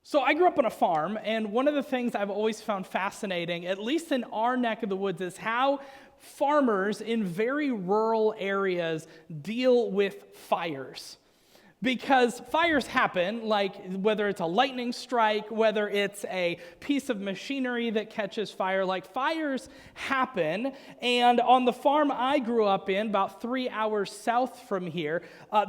So I grew up on a farm, and one of the things I've always found fascinating, at least in our neck of the woods, is how farmers in very rural areas deal with fires. Because fires happen, like whether it's a lightning strike, whether it's a piece of machinery that catches fire, like fires happen. And on the farm I grew up in, about 3 hours south from here,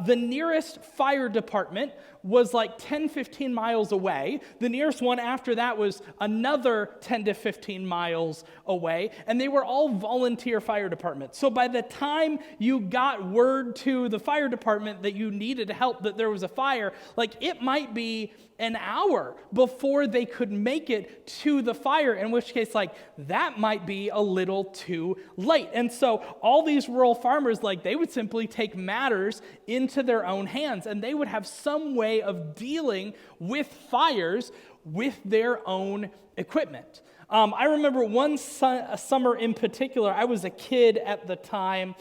the nearest fire department was like 10, 15 miles away. The nearest one after that was another 10 to 15 miles away, and they were all volunteer fire departments. So by the time you got word to the fire department that you needed help, that there was a fire, like it might be an hour before they could make it to the fire, in which case, like, that might be a little too late. And so all these rural farmers, like, they would simply take matters into their own hands, and they would have some way of dealing with fires with their own equipment. I remember one summer in particular, I was a kid at the time.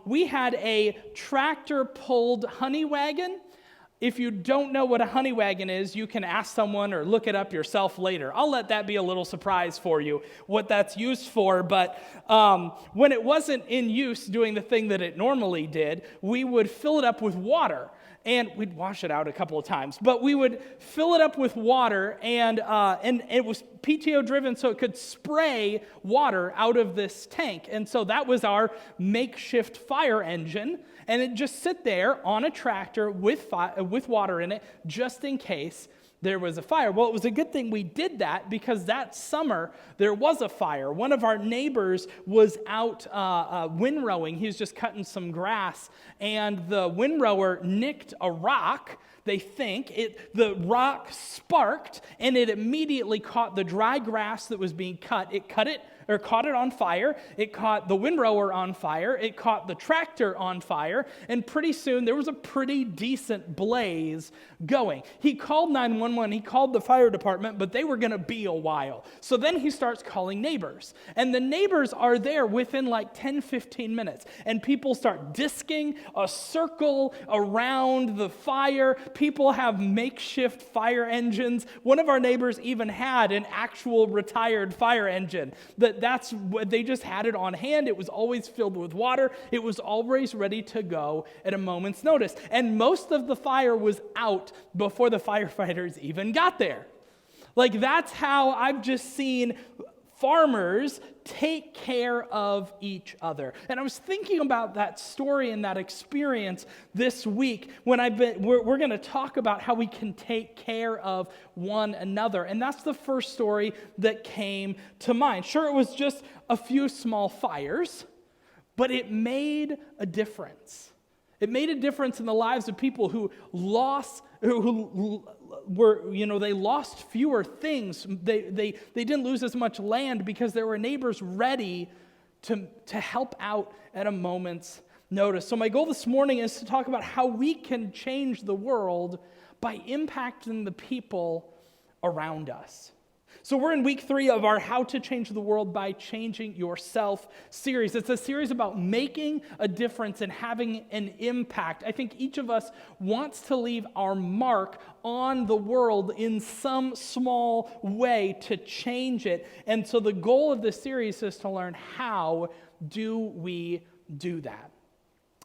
We had a tractor-pulled honey wagon. If you don't know what a honey wagon is, you can ask someone or look it up yourself later. I'll let that be a little surprise for you, what that's used for. But when it wasn't in use doing the thing that it normally did, we would fill it up with water. And we'd wash it out a couple of times, but we would fill it up with water, and it was PTO driven, so it could spray water out of this tank. And so that was our makeshift fire engine, and it just sit there on a tractor with water in it, just in case there was a fire. Well, it was a good thing we did that, because that summer there was a fire. One of our neighbors was out windrowing. He was just cutting some grass, and the windrower nicked a rock. They think the rock sparked, and it immediately caught the dry grass that was being cut. It caught it on fire. It caught the windrower on fire. It caught the tractor on fire. And pretty soon there was a pretty decent blaze going. He called 911. He called the fire department, but they were going to be a while. So then he starts calling neighbors. And the neighbors are there within like 10, 15 minutes. And people start disking a circle around the fire. People have makeshift fire engines. One of our neighbors even had an actual retired fire engine. That's what they just had it on hand. It was always filled with water. It was always ready to go at a moment's notice. And most of the fire was out before the firefighters even got there. Like, that's how I've just seen farmers take care of each other. And I was thinking about that story and that experience this week when we're going to talk about how we can take care of one another. And that's the first story that came to mind. Sure, it was just a few small fires, but it made a difference. It made a difference in the lives of people who they lost fewer things. They didn't lose as much land because there were neighbors ready to help out at a moment's notice. So my goal this morning is to talk about how we can change the world by impacting the people around us. So we're in week 3 of our How to Change the World by Changing Yourself series. It's a series about making a difference and having an impact. I think each of us wants to leave our mark on the world in some small way to change it. And so the goal of this series is to learn, how do we do that?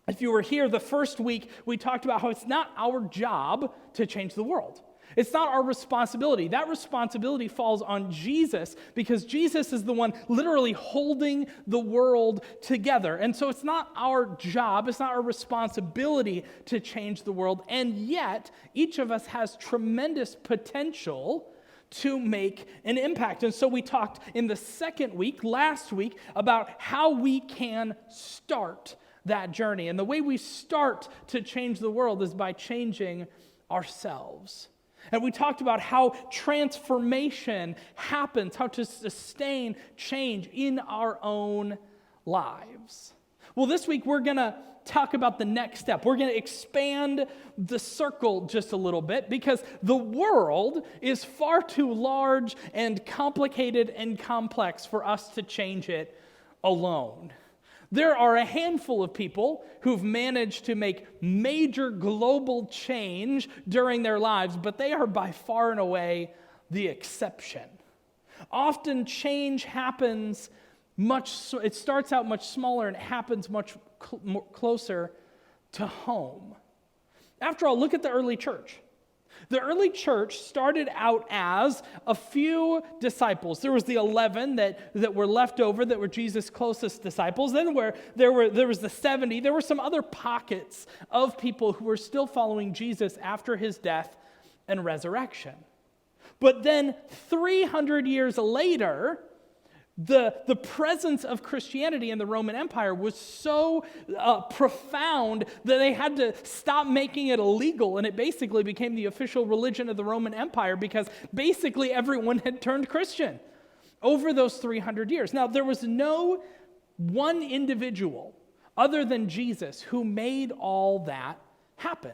If you were here the first week, we talked about how it's not our job to change the world. It's not our responsibility. That responsibility falls on Jesus, because Jesus is the one literally holding the world together. And so it's not our job, it's not our responsibility to change the world. And yet, each of us has tremendous potential to make an impact. And so we talked in the second week, last week, about how we can start that journey. And the way we start to change the world is by changing ourselves. And we talked about how transformation happens, how to sustain change in our own lives. Well, this week we're going to talk about the next step. We're going to expand the circle just a little bit, because the world is far too large and complicated and complex for us to change it alone. There are a handful of people who've managed to make major global change during their lives, but they are by far and away the exception. Often change happens it starts out much smaller and it happens much closer to home. After all, look at the early church. The early church started out as a few disciples. There was the 11 that were left over, that were Jesus' closest disciples. Then there was the 70. There were some other pockets of people who were still following Jesus after his death and resurrection. But then 300 years later, the presence of Christianity in the Roman Empire was so profound that they had to stop making it illegal, and it basically became the official religion of the Roman Empire because basically everyone had turned Christian over those 300 years. Now, there was no one individual other than Jesus who made all that happen.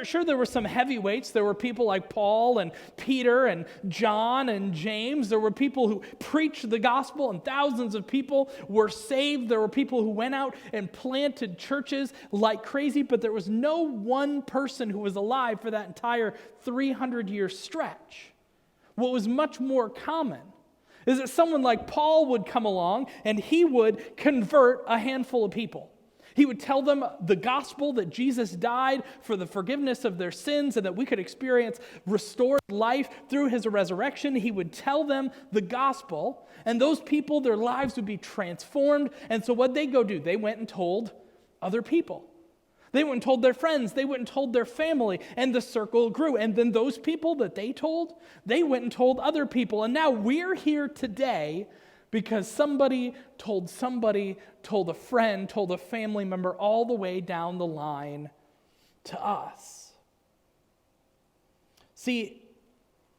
Sure, there were some heavyweights. There were people like Paul and Peter and John and James. There were people who preached the gospel and thousands of people were saved. There were people who went out and planted churches like crazy, but there was no one person who was alive for that entire 300-year stretch. What was much more common is that someone like Paul would come along and he would convert a handful of people. He would tell them the gospel, that Jesus died for the forgiveness of their sins and that we could experience restored life through his resurrection. He would tell them the gospel, and those people, their lives would be transformed. And so what they go do? They went and told other people. They went and told their friends. They went and told their family, and the circle grew. And then those people that they told, they went and told other people. And now we're here today because somebody told a friend, told a family member, all the way down the line to us. See,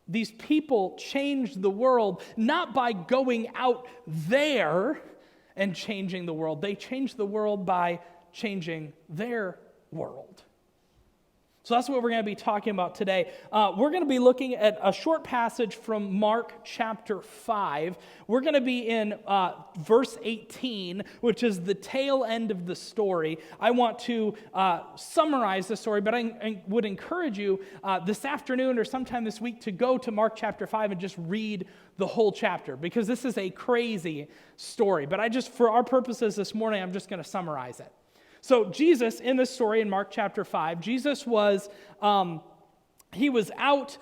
these people changed the world not by going out there and changing the world. They changed the world by changing their world. So that's what we're going to be talking about today. We're going to be looking at a short passage from Mark chapter 5. We're going to be in verse 18, which is the tail end of the story. I want to summarize the story, but I would encourage you this afternoon or sometime this week to go to Mark chapter 5 and just read the whole chapter, because this is a crazy story. But for our purposes this morning, I'm just going to summarize it. So Jesus, in this story in Mark chapter 5, Jesus was he was out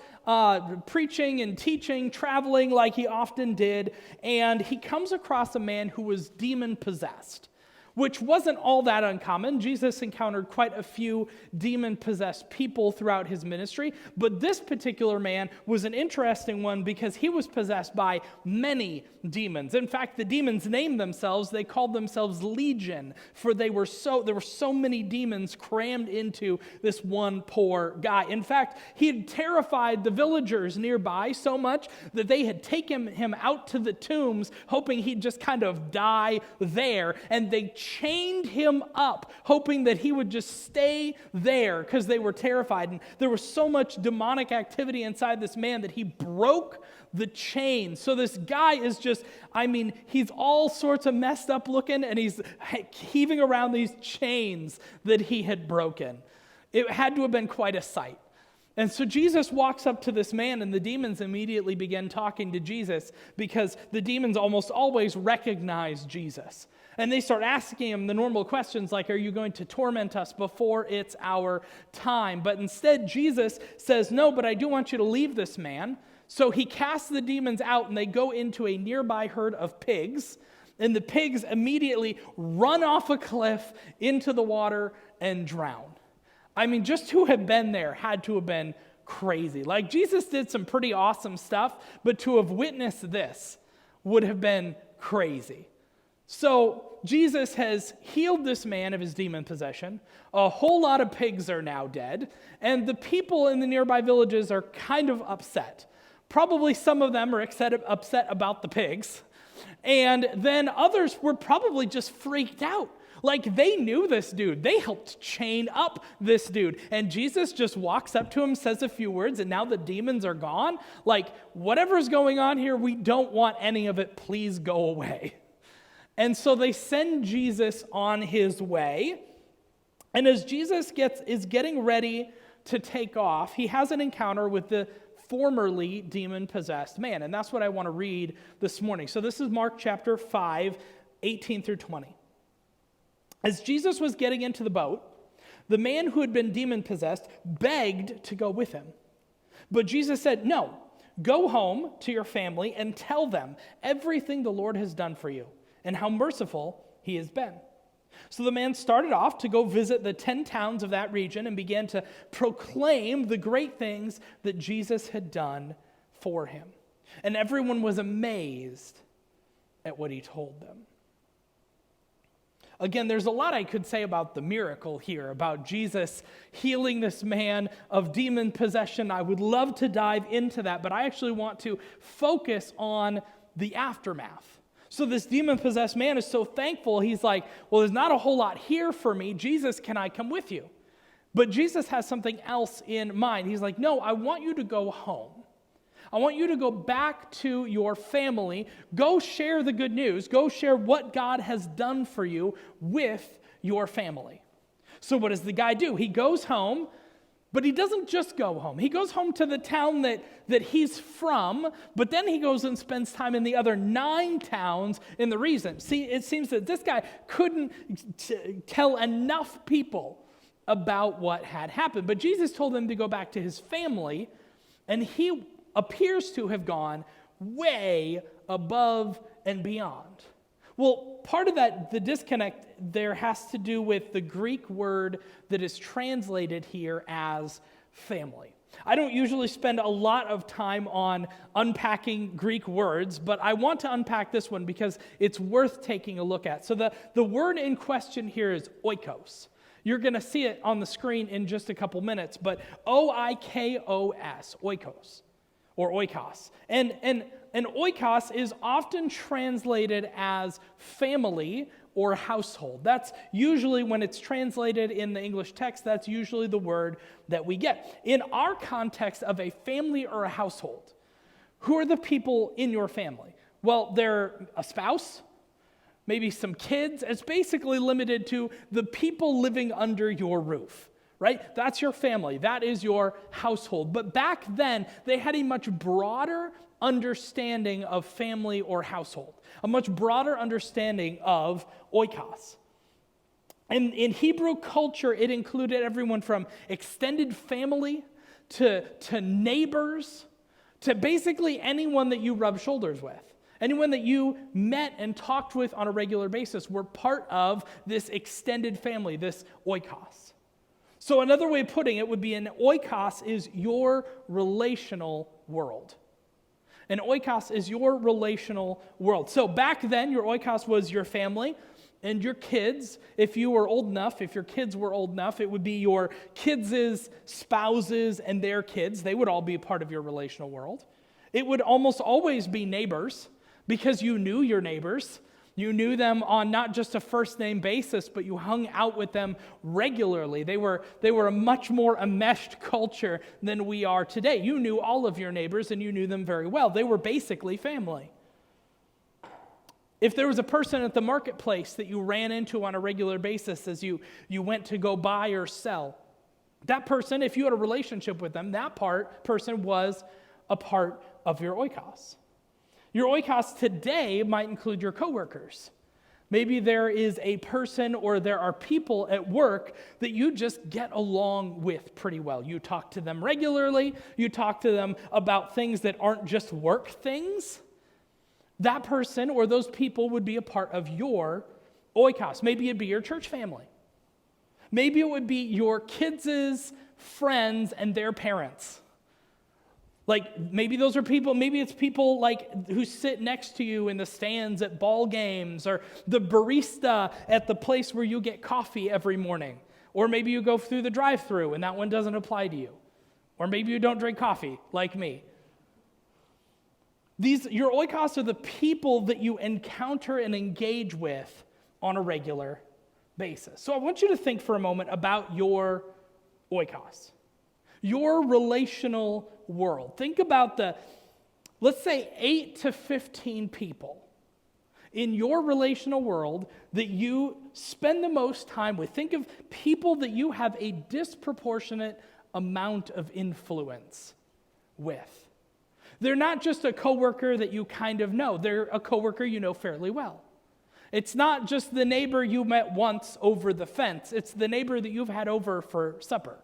preaching and teaching, traveling like he often did, and he comes across a man who was demon-possessed, which wasn't all that uncommon. Jesus encountered quite a few demon-possessed people throughout his ministry, but this particular man was an interesting one because he was possessed by many demons. In fact, the demons named themselves, they called themselves Legion, for there were so many demons crammed into this one poor guy. In fact, he had terrified the villagers nearby so much that they had taken him out to the tombs, hoping he'd just kind of die there, and they chained him up, hoping that he would just stay there because they were terrified. And there was so much demonic activity inside this man that he broke the chain. So this guy is he's all sorts of messed up looking, and he's heaving around these chains that he had broken. It had to have been quite a sight. And so Jesus walks up to this man, and the demons immediately begin talking to Jesus because the demons almost always recognize Jesus. And they start asking him the normal questions like, are you going to torment us before it's our time? But instead, Jesus says, no, but I do want you to leave this man. So he casts the demons out, and they go into a nearby herd of pigs. And the pigs immediately run off a cliff into the water and drown. Just to have been there had to have been crazy. Like, Jesus did some pretty awesome stuff, but to have witnessed this would have been crazy. So Jesus has healed this man of his demon possession. A whole lot of pigs are now dead, and the people in the nearby villages are kind of upset. Probably some of them are upset about the pigs, and then others were probably just freaked out. Like, they knew this dude. They helped chain up this dude. And Jesus just walks up to him, says a few words, and now the demons are gone. Like, whatever's going on here, we don't want any of it. Please go away. And so they send Jesus on his way. And as Jesus is getting ready to take off, he has an encounter with the formerly demon-possessed man. And that's what I want to read this morning. So this is Mark chapter 5, 18 through 20. As Jesus was getting into the boat, the man who had been demon-possessed begged to go with him. But Jesus said, "No, go home to your family and tell them everything the Lord has done for you and how merciful he has been." So the man started off to go visit the 10 towns of that region and began to proclaim the great things that Jesus had done for him. And everyone was amazed at what he told them. Again, there's a lot I could say about the miracle here, about Jesus healing this man of demon possession. I would love to dive into that, but I actually want to focus on the aftermath. So this demon-possessed man is so thankful, he's like, well, there's not a whole lot here for me. Jesus, can I come with you? But Jesus has something else in mind. He's like, no, I want you to go home. I want you to go back to your family. Go share the good news. Go share what God has done for you with your family. So what does the guy do? He goes home, but he doesn't just go home. He goes home to the town that he's from, but then he goes and spends time in the other 9 towns in the region. See, it seems that this guy couldn't tell enough people about what had happened. But Jesus told him to go back to his family, and he appears to have gone way above and beyond. Well, part of that, the disconnect there has to do with the Greek word that is translated here as family. I don't usually spend a lot of time on unpacking Greek words, but I want to unpack this one because it's worth taking a look at. So the word in question here is oikos. You're going to see it on the screen in just a couple minutes, but O-I-K-O-S, oikos. Or oikos. And oikos is often translated as family or household. That's usually, when it's translated in the English text, that's usually the word that we get. In our context of a family or a household, who are the people in your family? Well, they're a spouse, maybe some kids. It's basically limited to the people living under your roof. Right? That's your family. That is your household. But back then, they had a much broader understanding of family or household, a much broader understanding of oikos. And in Hebrew culture, it included everyone from extended family to neighbors to basically anyone that you rub shoulders with. Anyone that you met and talked with on a regular basis were part of this extended family, this oikos. So another way of putting it would be an oikos is your relational world. An oikos is your relational world. So back then, your oikos was your family and your kids. If you were old enough, if your kids were old enough, it would be your kids' spouses and their kids. They would all be a part of your relational world. It would almost always be neighbors because you knew your neighbors. You knew them on not just a first name basis, but you hung out with them regularly. They were a much more enmeshed culture than we are today. You knew all of your neighbors and you knew them very well. They were basically family. If there was a person at the marketplace that you ran into on a regular basis as you went to go buy or sell, that person, if you had a relationship with them, that person was a part of your oikos. Your oikos today might include your coworkers. Maybe there is a person or there are people at work that you just get along with pretty well. You talk to them regularly. You talk to them about things that aren't just work things. That person or those people would be a part of your oikos. Maybe it'd be your church family. Maybe it would be your kids' friends and their parents. Like, maybe those are people, maybe it's people like who sit next to you in the stands at ball games, or the barista at the place where you get coffee every morning. Or maybe you go through the drive-thru and that one doesn't apply to you. Or maybe you don't drink coffee like me. Your oikos are the people that you encounter and engage with on a regular basis. So I want you to think for a moment about your oikos. Your relational world. Think about let's say 8 to 15 people in your relational world that you spend the most time with. Think of people that you have a disproportionate amount of influence with. They're not just a coworker that you kind of know. They're a coworker you know fairly well. It's not just the neighbor you met once over the fence. It's the neighbor that you've had over for supper,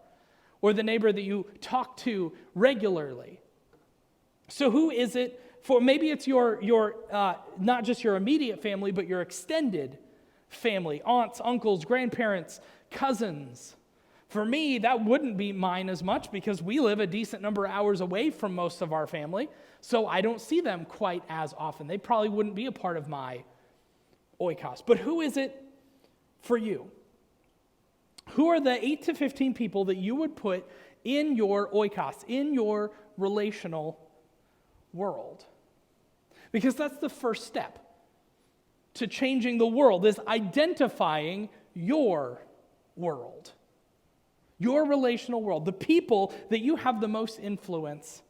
or the neighbor that you talk to regularly. So who is it for? Maybe it's your not just your immediate family, but your extended family, aunts, uncles, grandparents, cousins. For me, that wouldn't be mine as much because we live a decent number of hours away from most of our family, so I don't see them quite as often. They probably wouldn't be a part of my Oikos. But who is it for you? Who are the 8 to 15 people that you would put in your Oikos, in your relational world? Because that's the first step to changing the world, is identifying your world. Your relational world, the people that you have the most influence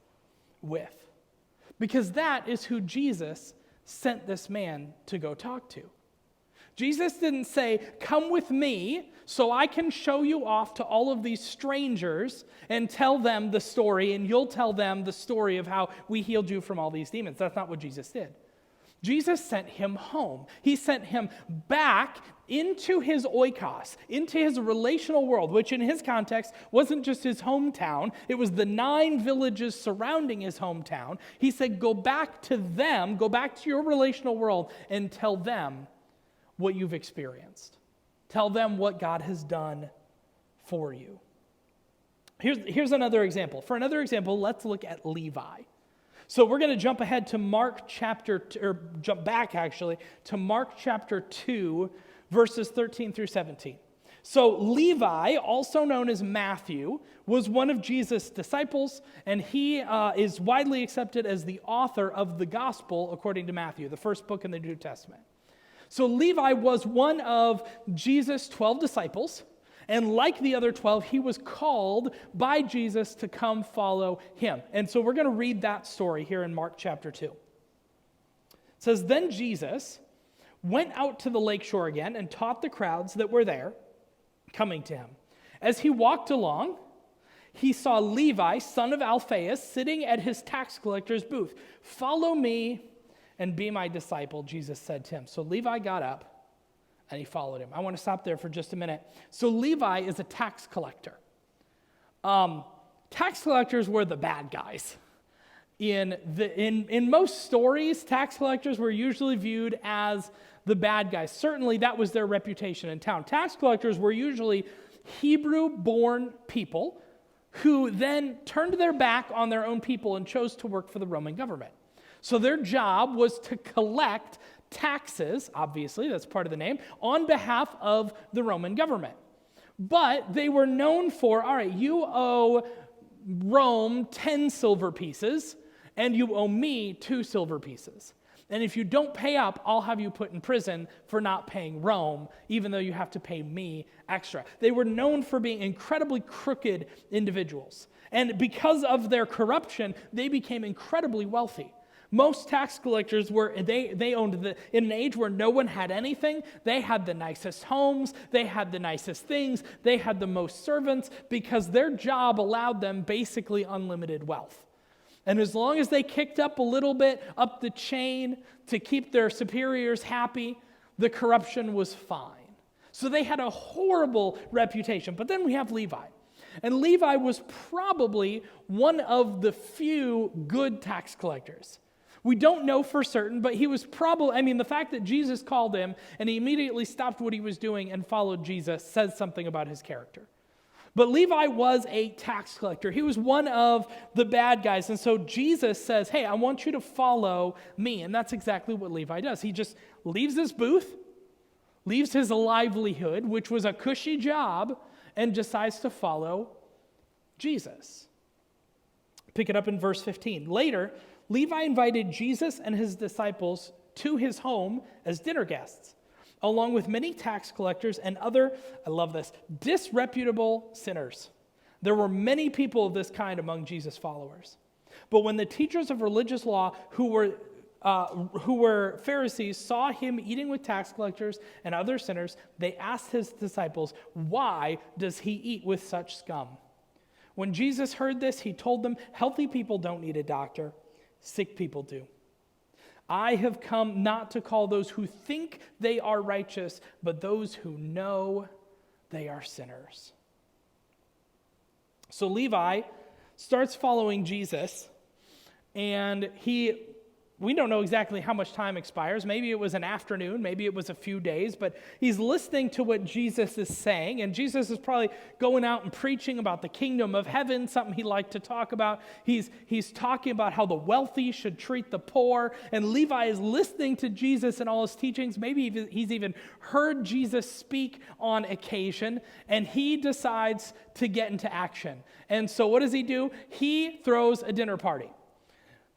with. Because that is who Jesus sent this man to go talk to. Jesus didn't say, come with me so I can show you off to all of these strangers and tell them the story, and you'll tell them the story of how we healed you from all these demons. That's not what Jesus did. Jesus sent him home. He sent him back into his oikos, into his relational world, which in his context wasn't just his hometown. It was the 9 villages surrounding his hometown. He said, go back to them, go back to your relational world and tell them what you've experienced. Tell them what God has done for you. Here's another example. For another example, let's look at Levi. So we're going to jump ahead to jump back actually, to Mark chapter 2, verses 13 through 17. So Levi, also known as Matthew, was one of Jesus' disciples, and he is widely accepted as the author of the gospel according to Matthew, the first book in the New Testament. So Levi was one of Jesus' 12 disciples, and like the other 12, he was called by Jesus to come follow him. And so we're going to read that story here in Mark chapter 2. It says, then Jesus went out to the lakeshore again and taught the crowds that were there, coming to him. As he walked along, he saw Levi, son of Alphaeus, sitting at his tax collector's booth. Follow me and be my disciple, Jesus said to him. So Levi got up and he followed him. I want to stop there for just a minute. So Levi is a tax collector. Tax collectors were the bad guys. In most stories, tax collectors were usually viewed as the bad guys. Certainly that was their reputation in town. Tax collectors were usually Hebrew-born people who then turned their back on their own people and chose to work for the Roman government. So their job was to collect taxes, obviously, that's part of the name, on behalf of the Roman government. But they were known for, all right, you owe Rome 10 silver pieces, and you owe me 2 silver pieces. And if you don't pay up, I'll have you put in prison for not paying Rome, even though you have to pay me extra. They were known for being incredibly crooked individuals. And because of their corruption, they became incredibly wealthy. Most tax collectors they owned in an age where no one had anything. They had the nicest homes, they had the nicest things, they had the most servants because their job allowed them basically unlimited wealth. And as long as they kicked up a little bit up the chain to keep their superiors happy, the corruption was fine. So they had a horrible reputation. But then we have Levi. And Levi was probably one of the few good tax collectors. We don't know for certain, but he was probably, the fact that Jesus called him and he immediately stopped what he was doing and followed Jesus says something about his character. But Levi was a tax collector. He was one of the bad guys. And so Jesus says, hey, I want you to follow me. And that's exactly what Levi does. He just leaves his booth, leaves his livelihood, which was a cushy job, and decides to follow Jesus. Pick it up in verse 15. Later, Levi invited Jesus and his disciples to his home as dinner guests, along with many tax collectors and other, I love this, disreputable sinners. There were many people of this kind among Jesus' followers. But when the teachers of religious law, who were who were Pharisees, saw him eating with tax collectors and other sinners. They asked his disciples, "Why does he eat with such scum?" When Jesus heard this, he told them, "Healthy people don't need a doctor, sick people do. I have come not to call those who think they are righteous, but those who know they are sinners." So Levi starts following Jesus, and we don't know exactly how much time expires. Maybe it was an afternoon, maybe it was a few days, but he's listening to what Jesus is saying, and Jesus is probably going out and preaching about the kingdom of heaven, something he liked to talk about. He's talking about how the wealthy should treat the poor, and Levi is listening to Jesus and all his teachings. Maybe he's even heard Jesus speak on occasion, and he decides to get into action. And so what does he do? He throws a dinner party,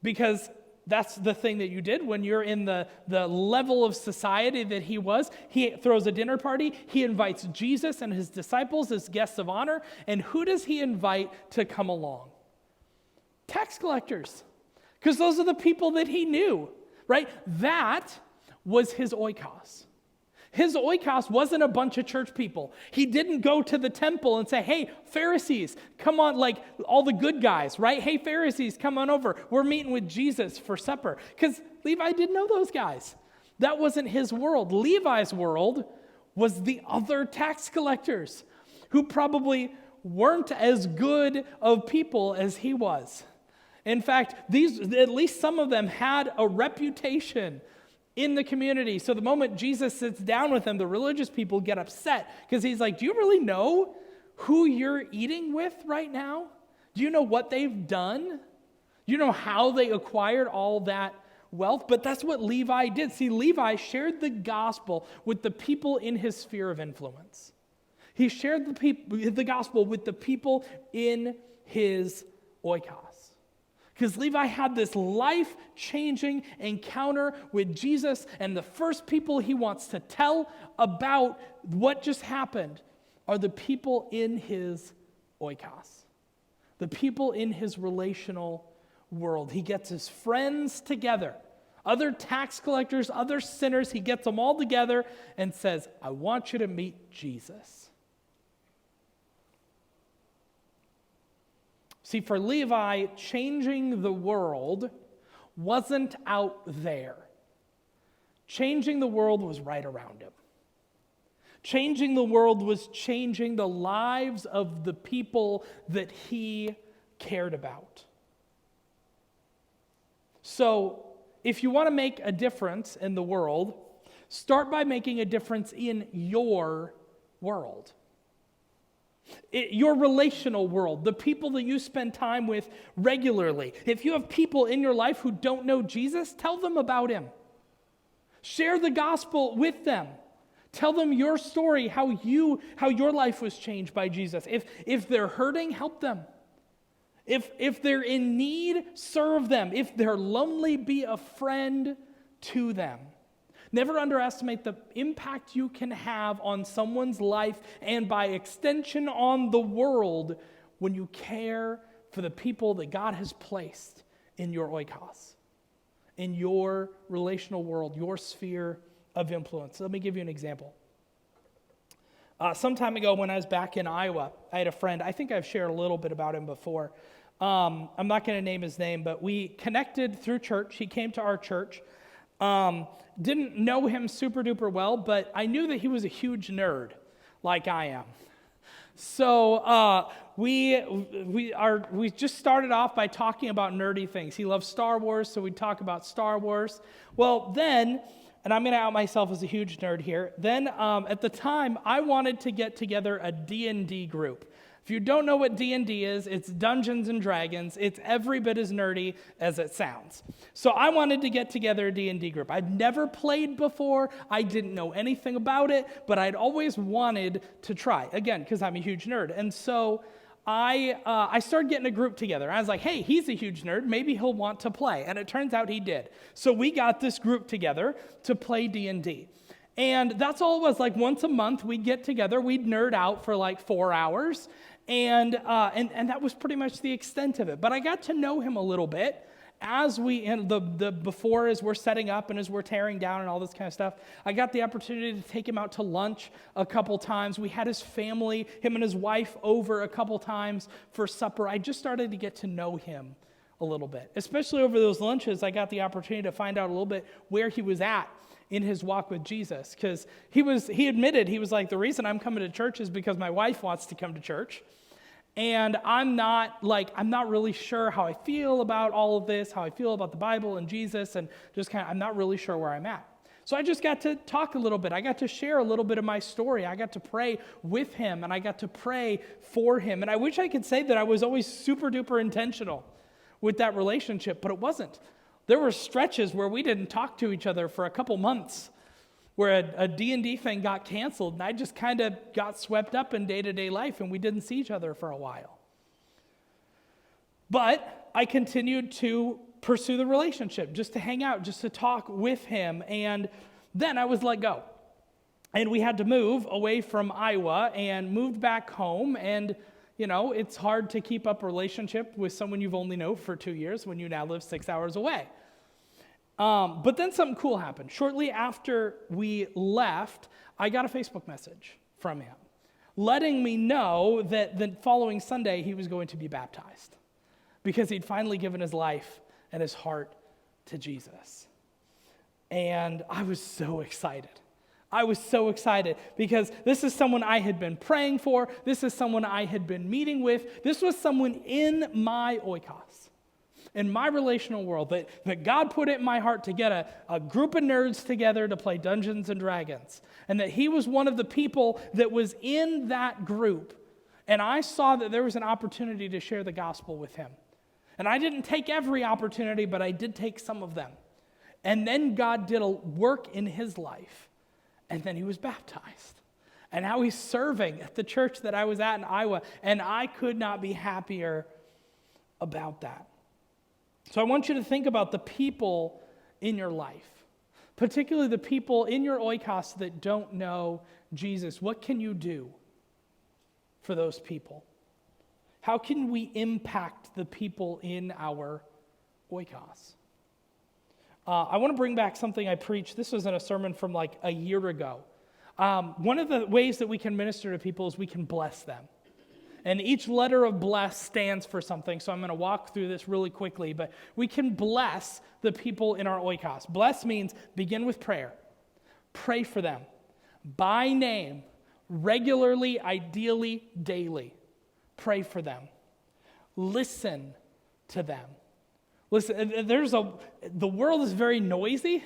because that's the thing that you did when you're in the level of society that he was. He throws a dinner party. He invites Jesus and his disciples as guests of honor. And who does he invite to come along? Tax collectors. Because those are the people that he knew, right? That was his oikos. His oikos wasn't a bunch of church people. He didn't go to the temple and say, "Hey, Pharisees, come on," like all the good guys, right? "Hey, Pharisees, come on over. We're meeting with Jesus for supper." Because Levi didn't know those guys. That wasn't his world. Levi's world was the other tax collectors who probably weren't as good of people as he was. In fact, at least some of them had a reputation in the community. So the moment Jesus sits down with them, the religious people get upset because he's like, "Do you really know who you're eating with right now? Do you know what they've done? Do you know how they acquired all that wealth?" But that's what Levi did. See, Levi shared the gospel with the people in his sphere of influence. He shared the gospel with the people in his oikos. Because Levi had this life-changing encounter with Jesus, and the first people he wants to tell about what just happened are the people in his oikos, the people in his relational world. He gets his friends together, other tax collectors, other sinners. He gets them all together and says, "I want you to meet Jesus." See, for Levi, changing the world wasn't out there. Changing the world was right around him. Changing the world was changing the lives of the people that he cared about. So, if you want to make a difference in the world, start by making a difference in your world. Your relational world, the people that you spend time with regularly. If you have people in your life who don't know Jesus, tell them about him. Share the gospel with them. Tell them your story, how your life was changed by Jesus. If they're hurting, help them. If they're in need, serve them. If they're lonely, be a friend to them. Never underestimate the impact you can have on someone's life and by extension on the world when you care for the people that God has placed in your oikos, in your relational world, your sphere of influence. Let me give you an example. Some time ago when I was back in Iowa, I had a friend. I think I've shared a little bit about him before. I'm not going to name his name, but we connected through church. He came to our church. Didn't know him super duper well, but I knew that he was a huge nerd, like I am. So we just started off by talking about nerdy things. He loves Star Wars, so we'd talk about Star Wars. Well, then, and I'm going to out myself as a huge nerd here. Then, at the time, I wanted to get together a D&D group. If you don't know what D&D is, it's Dungeons and Dragons. It's every bit as nerdy as it sounds. So I wanted to get together a D&D group. I'd never played before. I didn't know anything about it, but I'd always wanted to try. Again, because I'm a huge nerd. And so I started getting a group together. I was like, "Hey, he's a huge nerd. Maybe he'll want to play." And it turns out he did. So we got this group together to play D&D. And that's all it was. Like once a month, we'd get together. We'd nerd out for like 4 hours. And that was pretty much the extent of it. But I got to know him a little bit as as we're setting up and as we're tearing down and all this kind of stuff, I got the opportunity to take him out to lunch a couple times. We had his family, him and his wife, over a couple times for supper. I just started to get to know him a little bit. Especially over those lunches, I got the opportunity to find out a little bit where he was at in his walk with Jesus. Because he admitted, he was like, the reason I'm coming to church is because my wife wants to come to church. And I'm not really sure how I feel about all of this, how I feel about the Bible and Jesus, and I'm not really sure where I'm at. So I just got to talk a little bit. I got to share a little bit of my story. I got to pray with him, and I got to pray for him. And I wish I could say that I was always super duper intentional with that relationship, but it wasn't. There were stretches where we didn't talk to each other for a couple months, where a D&D thing got canceled, and I just kind of got swept up in day-to-day life, and we didn't see each other for a while. But I continued to pursue the relationship, just to hang out, just to talk with him, and then I was let go. And we had to move away from Iowa and moved back home, and it's hard to keep up a relationship with someone you've only known for 2 years when you now live 6 hours away. But then something cool happened. Shortly after we left, I got a Facebook message from him letting me know that the following Sunday he was going to be baptized because he'd finally given his life and his heart to Jesus. And I was so excited. I was so excited because this is someone I had been praying for. This is someone I had been meeting with. This was someone in my Oikos, in my relational world, that God put it in my heart to get a group of nerds together to play Dungeons and Dragons. And that he was one of the people that was in that group. And I saw that there was an opportunity to share the gospel with him. And I didn't take every opportunity, but I did take some of them. And then God did a work in his life. And then he was baptized. And now he's serving at the church that I was at in Iowa. And I could not be happier about that. So I want you to think about the people in your life, particularly the people in your oikos that don't know Jesus. What can you do for those people? How can we impact the people in our oikos? I want to bring back something I preached. This was in a sermon from like a year ago. One of the ways that we can minister to people is we can bless them. And each letter of bless stands for something, so I'm going to walk through this really quickly. But we can bless the people in our oikos. Bless means begin with prayer. Pray for them by name, regularly, ideally, daily. Pray for them. Listen to them. Listen, the world is very noisy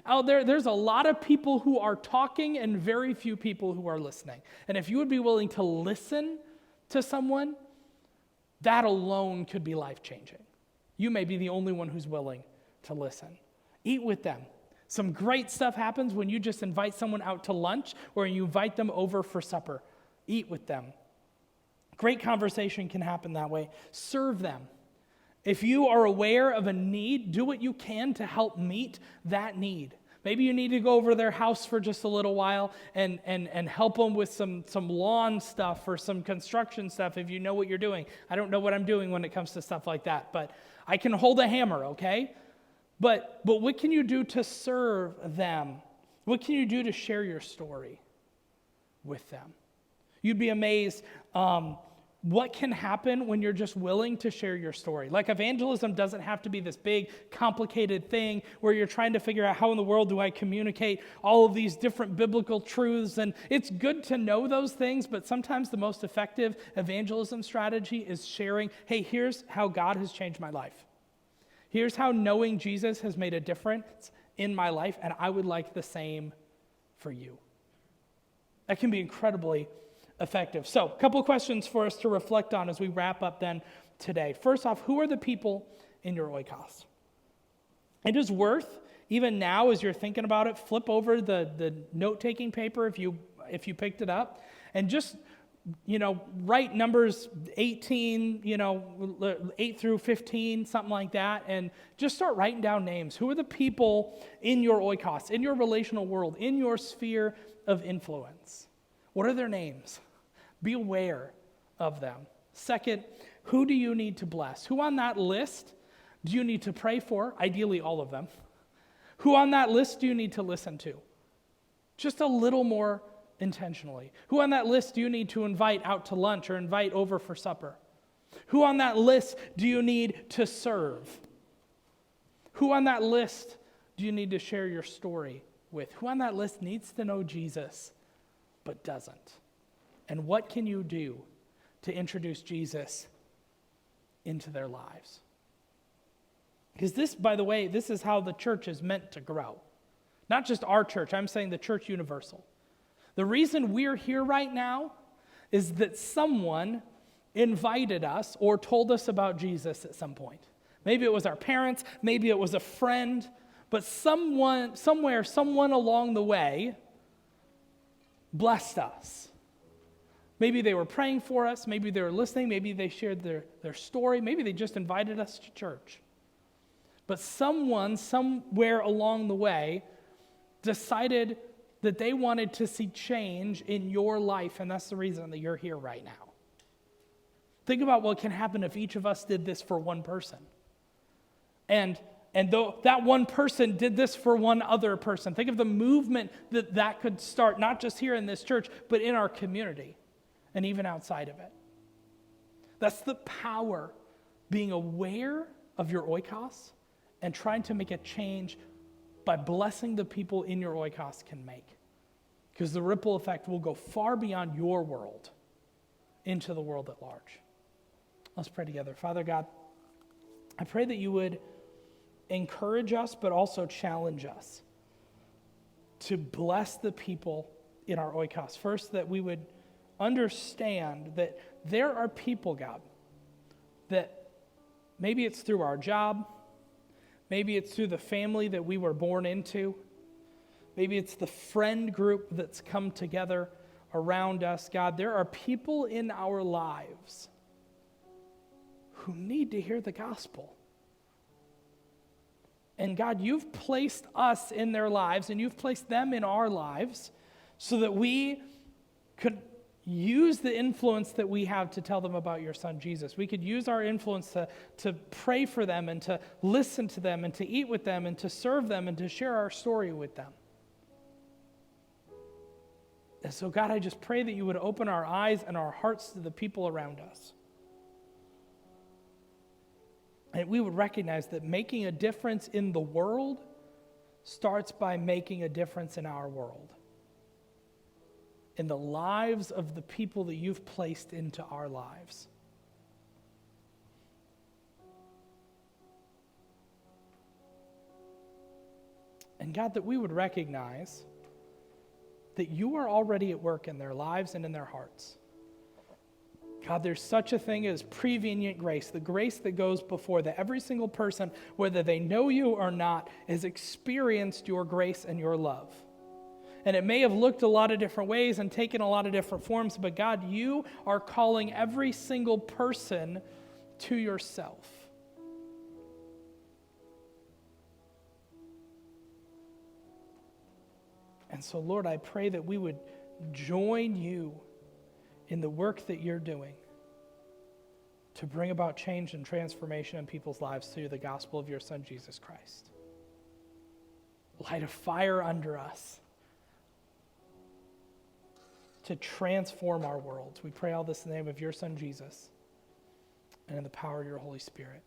out there. There's a lot of people who are talking and very few people who are listening. And if you would be willing to listen to someone, that alone could be life-changing. You may be the only one who's willing to listen. Eat with them. Some great stuff happens when you just invite someone out to lunch or you invite them over for supper. Eat with them. Great conversation can happen that way. Serve them. If you are aware of a need, do what you can to help meet that need. Maybe you need to go over to their house for just a little while and help them with some lawn stuff or some construction stuff if you know what you're doing. I don't know what I'm doing when it comes to stuff like that, but I can hold a hammer, okay? But what can you do to serve them? What can you do to share your story with them? You'd be amazed what can happen when you're just willing to share your story. Like evangelism doesn't have to be this big, complicated thing where you're trying to figure out how in the world do I communicate all of these different biblical truths. And it's good to know those things, but sometimes the most effective evangelism strategy is sharing, hey, here's how God has changed my life. Here's how knowing Jesus has made a difference in my life, and I would like the same for you. That can be incredibly effective. So, a couple of questions for us to reflect on as we wrap up then today. First off, who are the people in your oikos? It is worth, even now as you're thinking about it, flip over the note-taking paper if you picked it up, and just, write numbers 18, 8 through 15, something like that, and just start writing down names. Who are the people in your oikos, in your relational world, in your sphere of influence? What are their names? Be aware of them. Second, who do you need to bless? Who on that list do you need to pray for? Ideally, all of them. Who on that list do you need to listen to? Just a little more intentionally. Who on that list do you need to invite out to lunch or invite over for supper? Who on that list do you need to serve? Who on that list do you need to share your story with? Who on that list needs to know Jesus but doesn't? And what can you do to introduce Jesus into their lives? Because this, by the way, this is how the church is meant to grow. Not just our church, I'm saying the church universal. The reason we're here right now is that someone invited us or told us about Jesus at some point. Maybe it was our parents, maybe it was a friend, but someone along the way blessed us. Maybe they were praying for us, maybe they were listening, maybe they shared their story, maybe they just invited us to church. But someone, somewhere along the way, decided that they wanted to see change in your life, and that's the reason that you're here right now. Think about what can happen if each of us did this for one person. And though that one person did this for one other person, think of the movement that could start, not just here in this church, but in our community and even outside of it. That's the power, being aware of your oikos and trying to make a change by blessing the people in your oikos can make. Because the ripple effect will go far beyond your world into the world at large. Let's pray together. Father God, I pray that you would encourage us, but also challenge us to bless the people in our oikos. First, that we would understand that there are people, God, that maybe it's through our job, maybe it's through the family that we were born into, maybe it's the friend group that's come together around us. God, there are people in our lives who need to hear the gospel. And God, you've placed us in their lives and you've placed them in our lives so that we could use the influence that we have to tell them about your son, Jesus. We could use our influence to pray for them and to listen to them and to eat with them and to serve them and to share our story with them. And so, God, I just pray that you would open our eyes and our hearts to the people around us. And we would recognize that making a difference in the world starts by making a difference in our world, in the lives of the people that you've placed into our lives. And God, that we would recognize that you are already at work in their lives and in their hearts. God, there's such a thing as prevenient grace, the grace that goes before, that every single person, whether they know you or not, has experienced your grace and your love. And it may have looked a lot of different ways and taken a lot of different forms, but God, you are calling every single person to yourself. And so, Lord, I pray that we would join you in the work that you're doing to bring about change and transformation in people's lives through the gospel of your Son, Jesus Christ. Light a fire under us to transform our world. We pray all this in the name of your Son, Jesus, and in the power of your Holy Spirit.